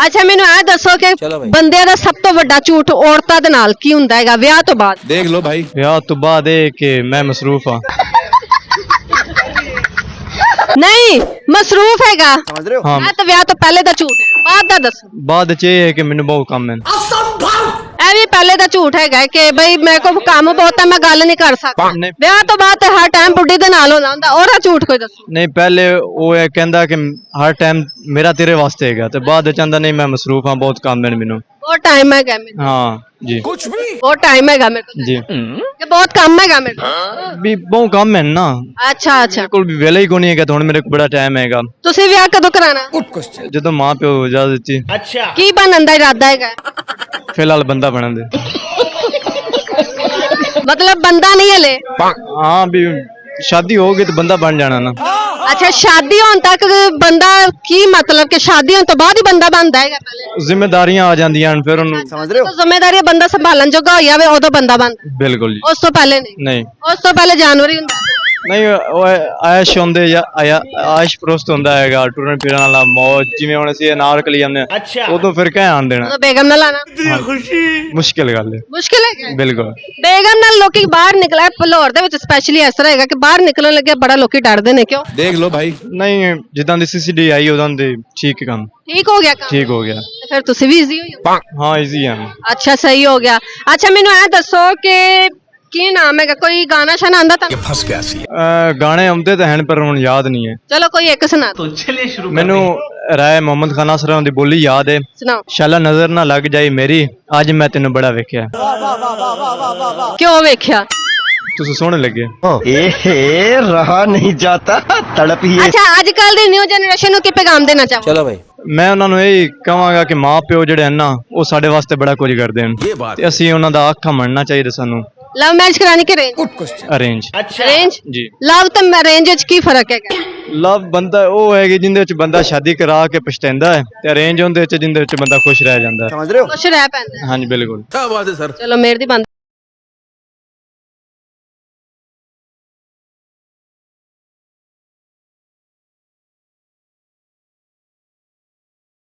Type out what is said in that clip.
ਅੱਛਾ ਮੈਨੂੰ ਇਹ ਦੱਸੋ ਕਿ ਬੰਦਿਆਂ ਦਾ ਸਭ ਤੋਂ ਵੱਡਾ ਝੂਠ ਔਰਤਾਂ ਦੇ ਨਾਲ ਕੀ ਹੁੰਦਾ ਹੈਗਾ ਵਿਆਹ ਤੋਂ ਬਾਅਦ? देख लो भाई। ਵਿਆਹ ਤੋਂ ਬਾਅਦ ਇਹ ਕਿ ਮੈਂ ਮਸਰੂਫ ਹਾਂ। ਨਹੀਂ ਮਸਰੂਫ ਹੈਗਾ ਹਾਂ ਇਹ ਤਾਂ ਵਿਆਹ ਤੋਂ ਪਹਿਲੇ ਦਾ ਝੂਠ ਹੈ, ਬਾਅਦ ਦਾ ਦੱਸੋ। ਬਾਅਦ ਚ ਇਹ ਹੈ ਕਿ ਮੈਨੂੰ ਬਹੁਤ ਕੰਮ ਹੈ। ਇਹ ਵੀ ਪਹਿਲੇ ਦਾ ਝੂਠ ਹੈਗਾ ਕਿ ਬਈ ਮੇਰੇ ਕੋਲ ਕੰਮ ਬਹੁਤ ਹੈ ਮੈਂ ਗੱਲ ਨਹੀਂ ਕਰ ਸਕਦਾ। ਨਹੀਂ ਵਿਆਹ ਤੋਂ ਬਾਅਦ ਤੇ ਹਰ ਟਾਈਮ ਬੁੱਢੀ ਦੇ ਨਾਲ ਹੋਣਾ ਹੁੰਦਾ, ਉਹਦਾ ਝੂਠ ਕੋਈ ਦੱਸੋ। ਨਹੀਂ ਪਹਿਲੇ ਉਹ ਇਹ ਕਹਿੰਦਾ ਕਿ ਹਰ ਟਾਈਮ ਮੇਰਾ ਤੇਰੇ ਵਾਸਤੇ ਹੈਗਾ ਤੇ ਬਾਅਦ ਚ ਕਹਿੰਦਾ ਨਹੀਂ ਮੈਂ ਮਸਰੂਫ ਹਾਂ ਬਹੁਤ ਕੰਮ ਹੈ ਮੈਨੂੰ। ਬਹੁਤ ਟਾਈਮ ਹੈਗਾ ਮੇਰੇ ਹਾਂ ਜੀ कुछ भी। ਬਹੁਤ ਟਾਈਮ ਹੈਗਾ ਮੇਰੇ ਕੋਲ ਜੀ ਕਿ ਬਹੁਤ ਕੰਮ ਹੈਗਾ ਮੇਰੇ ਕੋਲ। ਵੀ ਬਹੁਤ ਕੰਮ ਹੈ ਨਾ, ਅੱਛਾ ਅੱਛਾ ਮੇਰੇ ਕੋਲ ਵੀ ਵੇਲਾ ਹੀ ਕੋਈ ਨਹੀਂ ਹੈਗਾ ਤੇ ਹੁਣ ਮੇਰੇ ਕੋਲ ਬੜਾ ਟਾਈਮ ਹੈਗਾ। ਤੁਸੀਂ ਵਿਆਹ ਕਦੋਂ ਕਰਾਣਾ? Good question। ਜਦੋਂ ਮਾਂ ਪਿਓ ਇਜਾਜ਼ਤ ਦਿੱਤੀ ਕੀ ਬਣਨ ਦਾ ਇਰਾਦਾ ਹੈਗਾ? ਫਿਲਹਾਲ ਬੰਦਾ ਬਣਨ ਦੇ। ਮਤਲਬ ਬੰਦਾ ਨਹੀਂ ਹਲੇ? ਹਾਂ ਵੀ ਸ਼ਾਦੀ ਹੋ ਗਈ ਤੇ ਬੰਦਾ ਬਣ ਜਾਣਾ ਨਾ। ਅੱਛਾ ਸ਼ਾਦੀ ਹੋਣ ਤੱਕ ਬੰਦਾ ਕੀ ਮਤਲਬ ਕਿ ਸ਼ਾਦੀ ਹੋਣ ਤੋਂ ਬਾਅਦ ਹੀ ਬੰਦਾ ਬਣਦਾ ਹੈਗਾ? ਪਹਿਲੇ ਜ਼ਿੰਮੇਦਾਰੀਆਂ ਆ ਜਾਂਦੀਆਂ ਹਨ ਫਿਰ ਉਹਨੂੰ। ਜ਼ਿੰਮੇਦਾਰੀ ਬੰਦਾ ਸੰਭਾਲਣ ਜੋਗਾ ਹੋ ਜਾਵੇ ਉਦੋਂ ਬੰਦਾ ਬਣਦਾ, ਬਿਲਕੁਲ ਜੀ। ਉਸ ਤੋਂ ਪਹਿਲੇ ਨਹੀਂ? ਨਹੀਂ ਉਸ ਤੋਂ ਪਹਿਲੇ ਜਾਨਵਰ ਹੀ ਹੁੰਦਾ। ਨਹੀਂ ਉਹ ਆਇਸ਼ ਹੁੰਦੇ ਜਾਂ ਆਇਸ਼ ਪ੍ਰਸਤ ਹੁੰਦਾ ਹੈਗਾ ਟੁਰਨ ਫਿਰਨ ਵਾਲਾ ਮੌਜ, ਜਿਵੇਂ ਹੁਣ ਅਸੀਂ ਅਨਾਰਕਲੀ ਜਾਂਦੇ ਹਾਂ ਉਦੋਂ ਫਿਰ ਕਹਿ ਆਣ ਦੇਣਾ ਉਦੋਂ ਬੇਗਮ ਨਾਲ ਆਣਾ ਮੁਸ਼ਕਿਲ ਗੱਲ ਹੈ। ਮੁਸ਼ਕਿਲ ਹੈਗਾ। ਬਿਲਕੁਲ ਬੇਗਮ ਨਾਲ ਲੋਕੀ ਬਾਹਰ ਨਿਕਲਿਆ ਭਲੌਰ ਦੇ ਵਿੱਚ ਸਪੈਸ਼ਲੀ ਇਸ ਤਰ੍ਹਾਂ ਹੈਗਾ ਕਿ ਬਾਹਰ ਨਿਕਲਣ ਲੱਗੇ ਬੜਾ ਲੋਕੀ ਡਰਦੇ ਨੇ, ਕਿਉਂ? देख लो भाई। ਨਹੀਂ ਜਿੱਦਾਂ ਦੀ ਸੀਸੀਡੀ ਆਈ ਉਦਾਂ ਦੇ ਠੀਕ ਕੰਮ ਠੀਕ ਹੋ ਗਿਆ ਕੰਮ? ਠੀਕ ਹੋ ਗਿਆ। ਤੇ ਫਿਰ ਤੁਸੀਂ ਵੀ ਈਜ਼ੀ ਹੋ ਜਾਓ। ਹਾਂ ਈਜ਼ੀ ਹੈ। ਅੱਛਾ ਸਹੀ ਹੋ ਗਿਆ। ਅੱਛਾ ਮੈਨੂੰ ਇਹ ਦੱਸੋ ਕਿ ਕੀ ਨਾਮ ਹੈਗਾ, ਕੋਈ ਗਾਣਾ ਸ਼ਾਨਾ ਆਂਦਾ ਤੁਹਾਨੂੰ? फंस गया सी। ਗਾਣੇ ਆਉਂਦੇ ਤਾਂ ਹਨ ਪਰ ਹੁਣ ਯਾਦ ਨਹੀਂ ਹੈ ਚਲੋ ਕੋਈ ਇੱਕ ਸੁਣਾ ਦਿਓ। ਮੈਨੂੰ। ਰਾਏ ਮੁਹੰਮਦ ਖਾਨ ਅਸਰਾ ਦੀ ਬੋਲੀ ਯਾਦ ਹੈ, ਸੁਣਾਓ। ਸ਼ਾਲਾ ਨਜ਼ਰ ਨਾ ਲੱਗ ਜਾਈ ਮੇਰੀ ਅੱਜ ਮੈਂ ਤੈਨੂੰ ਬੜਾ ਵੇਖਿਆ। ਕਿਉਂ ਵੇਖਿਆ? ਤੁਸੀਂ ਸੋਹਣੇ ਲੱਗੇ। रहा नहीं जाता तड़प ही ਅੱਛਾ ਅੱਜ ਕੱਲ ਦੀ ਨਿਊ ਜਨਰੇਸ਼ਨ ਨੂੰ ਕੀ ਪੈਗਾਮ ਦੇਣਾ ਚਾਹੋ? चलो भाई। ਮੈਂ ਉਹਨਾਂ ਨੂੰ ਇਹ ਕਹਾਂਗਾ ਕਿ ਮਾਂ ਪਿਓ ਜਿਹੜੇ ਹਨ ਨਾ ਉਹ ਸਾਡੇ ਵਾਸਤੇ ਬੜਾ ਕੁਝ ਕਰਦੇ ਹਨ ये बात। ਤੇ ਅਸੀਂ ਉਹਨਾਂ ਦਾ ਆਖਾ ਮੰਨਣਾ ਚਾਹੀਦਾ ਸਾਨੂੰ। ਲਵ ਮੈਰਿਜ ਕਰਾਣੀ ਕਿ arrange? Good question। Arrange arrange? ਜੀ। ਲਵ ਤੇ ਅਰੇਂਜ ਵਿੱਚ ਕੀ ਫਰਕ ਹੈਗਾ? ਲਵ ਬੰਦਾ ਉਹ ਹੈਗੀ ਜਿੰਦੇ ਵਿੱਚ ਬੰਦਾ ਸ਼ਾਦੀ ਕਰਾ ਕੇ ਪਛਤਾਉਂਦਾ ਹੈ ਤੇ ਅਰੇਂਜ ਹੁੰਦੇ ਵਿੱਚ ਜਿੰਦੇ ਵਿੱਚ ਬੰਦਾ ਖੁਸ਼ ਰਹਿ ਜਾਂਦਾ ਹੈ। ਕੁਛ ਰਹਿ ਪੈਂਦਾ। ਹਾਂਜੀ ਬਿਲਕੁਲ। क्या बात है सर। ਚਲੋ ਮੇਰ ਦੀ ਬੰਦ